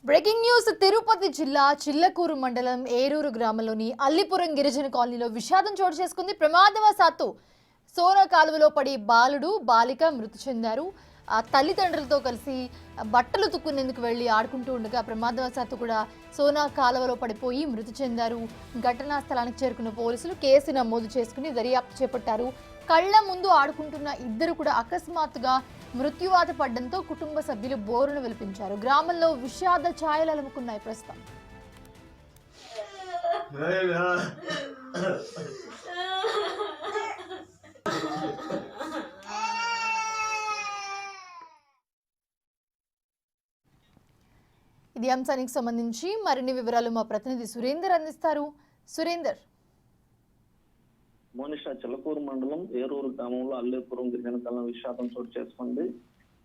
Breaking news Tirupati జిల్లా చిల్లకూరు మండలం ఏరూరు గ్రామంలోని అల్లిపురం గిరిజన కాలనీలో విషాదం చోటు చేసుకుంది. ప్రమాదవశాత్తు సోనా కాలువలో పడి బాలుడు బాలిక మృతి చెందారు. తల్లిదండ్రులతో కలిసి బట్టలు తుక్కునేందుకు వెళ్లి ఆడుకుంటూ ఉండగా ప్రమాదవశాత్తు కూడా సోనా కాలువలో పడిపోయి మృతి చెందారు. ఘటనా స్థలానికి చేరుకున్న పోలీసులు కేసు నమోదు చేసుకుని దర్యాప్తు చేపట్టారు. కళ్ల ముందు ఆడుకుంటున్న ఇద్దరు కూడా అకస్మాత్తుగా మృత్యువాత పడడంతో కుటుంబ సభ్యులు బోరును విలిపించారు. గ్రామంలో విషాద ఛాయలు అలుముకున్నాయి. ప్రస్తుతం ఇది అంశానికి సంబంధించి మరిన్ని వివరాలు మా ప్రతినిధి సురేందర్ అందిస్తారు. సురేందర్. మోనిషా చిల్లకూరు మండలం ఏరూరు గ్రామంలో అల్లేపురం గిరిజన కాలనీ విషాదం చోటు చేసుకుంది.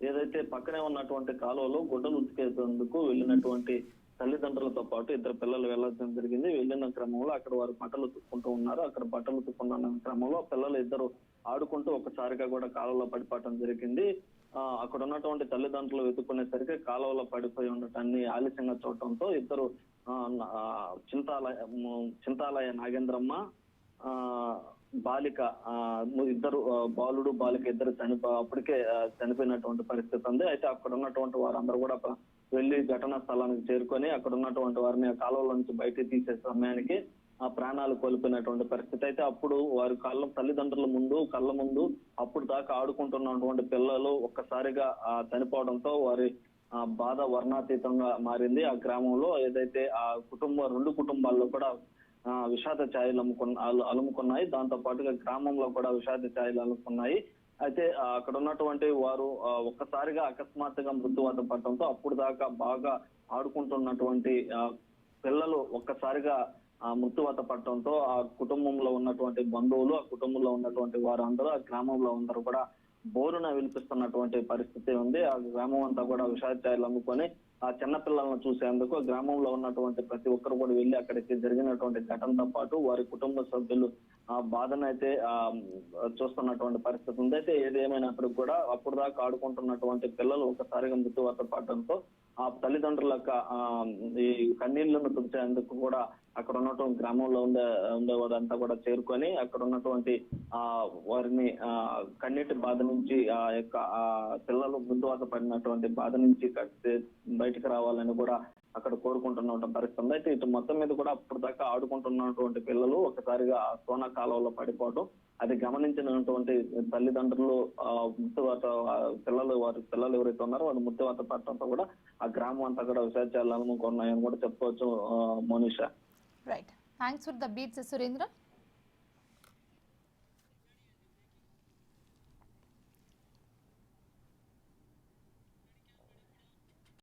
ఏదైతే పక్కనే ఉన్నటువంటి కాలువలో గుడ్డలు ఉతికేందుకు వెళ్ళినటువంటి తల్లిదండ్రులతో పాటు ఇద్దరు పిల్లలు వెళ్లడం జరిగింది. వెళ్ళిన క్రమంలో అక్కడ వారు బట్టలు తుక్కుంటూ ఉన్నారు. అక్కడ బట్టలు తుక్కున్న క్రమంలో పిల్లలు ఇద్దరు ఆడుకుంటూ ఒకసారిగా కూడా కాలువలో పడిపోవడం జరిగింది. అక్కడ ఉన్నటువంటి తల్లిదండ్రులు వెతుక్కునేసరికి కాలువలో పడిపోయి ఉండటాన్ని ఆలస్యంగా చూడటంతో ఇద్దరు చింతాలయ నాగేంద్రమ్మ బాలిక ఇద్దరు బాలుడు బాలిక ఇద్దరు అప్పటికే చనిపోయినటువంటి పరిస్థితి ఉంది. అయితే అక్కడ ఉన్నటువంటి వారందరూ కూడా వెళ్లి ఘటనా స్థలానికి చేరుకొని అక్కడ ఉన్నటువంటి వారిని కాలువల నుంచి బయటికి తీసే సమయానికి ఆ ప్రాణాలు కోల్పోయినటువంటి పరిస్థితి. అయితే అప్పుడు వారి తల్లిదండ్రుల కళ్ళ ముందు అప్పుడు దాకా ఆడుకుంటున్నటువంటి పిల్లలు ఒక్కసారిగా చనిపోవడంతో వారి బాధ వర్ణాతీతంగా మారింది. ఆ గ్రామంలో ఏదైతే ఆ రెండు కుటుంబాల్లో కూడా విషాద ఛాయలు అలుముకున్నాయి. దాంతో పాటుగా గ్రామంలో కూడా విషాద ఛాయలు అలుముకున్నాయి. అయితే అక్కడ ఉన్నటువంటి వారు ఒక్కసారిగా అకస్మాత్తుగా మృత్యువాత పడటంతో అప్పుడు దాకా బాగా ఆడుకుంటున్నటువంటి పిల్లలు ఒక్కసారిగా మృత్యువాత పడటంతో ఆ కుటుంబంలో ఉన్నటువంటి బంధువులు, ఆ కుటుంబంలో ఉన్నటువంటి వారందరూ, ఆ గ్రామంలో అందరూ కూడా బోరున వినిపిస్తున్నటువంటి పరిస్థితి ఉంది. ఆ గ్రామం అంతా కూడా విషాద ఛాయలు అమ్ముకొని ఆ చిన్న పిల్లలను చూసేందుకు గ్రామంలో ఉన్నటువంటి ప్రతి ఒక్కరు కూడా వెళ్లి అక్కడికి జరిగినటువంటి ఘటనతో పాటు వారి కుటుంబ సభ్యులు ఆ బాధనైతే చూస్తున్నటువంటి పరిస్థితి ఉంది. అయితే ఏది ఏమైనప్పటికీ కూడా అప్పుడు దాకా ఆడుకుంటున్నటువంటి పిల్లలు ఒకసారిగా మృత్యువాత పడడంతో ఆ తల్లిదండ్రుల ఈ కన్నీళ్లను తుడిచేందుకు కూడా అక్కడ ఉన్నటువంటి గ్రామంలో ఉండేవారంతా కూడా చేరుకొని అక్కడ ఉన్నటువంటి వారిని కన్నీటి బాధ నుంచి ఆ యొక్క పిల్లలు మృత్యువాత పడినటువంటి బాధ నుంచి బయటికి రావాలని కూడా అక్కడ కోరుకుంటున్న పరిస్థితి. అయితే ఇటు మొత్తం మీద కూడా అప్పుడు దాకా ఆడుకుంటున్నటువంటి పిల్లలు ఒకసారిగా సోనా కాలువలో పడిపోవడం, అది గమనించినటువంటి తల్లిదండ్రులు మృత్యువాత వారి పిల్లలు ఎవరైతే ఉన్నారో వాళ్ళు మృత్యువాత పడటంతో కూడా ఆ గ్రామం అంతా కూడా విషాదాలు అలుముకున్నాయని కూడా చెప్పుకోవచ్చు. Monisha. Right. Thanks for the beats Surendra.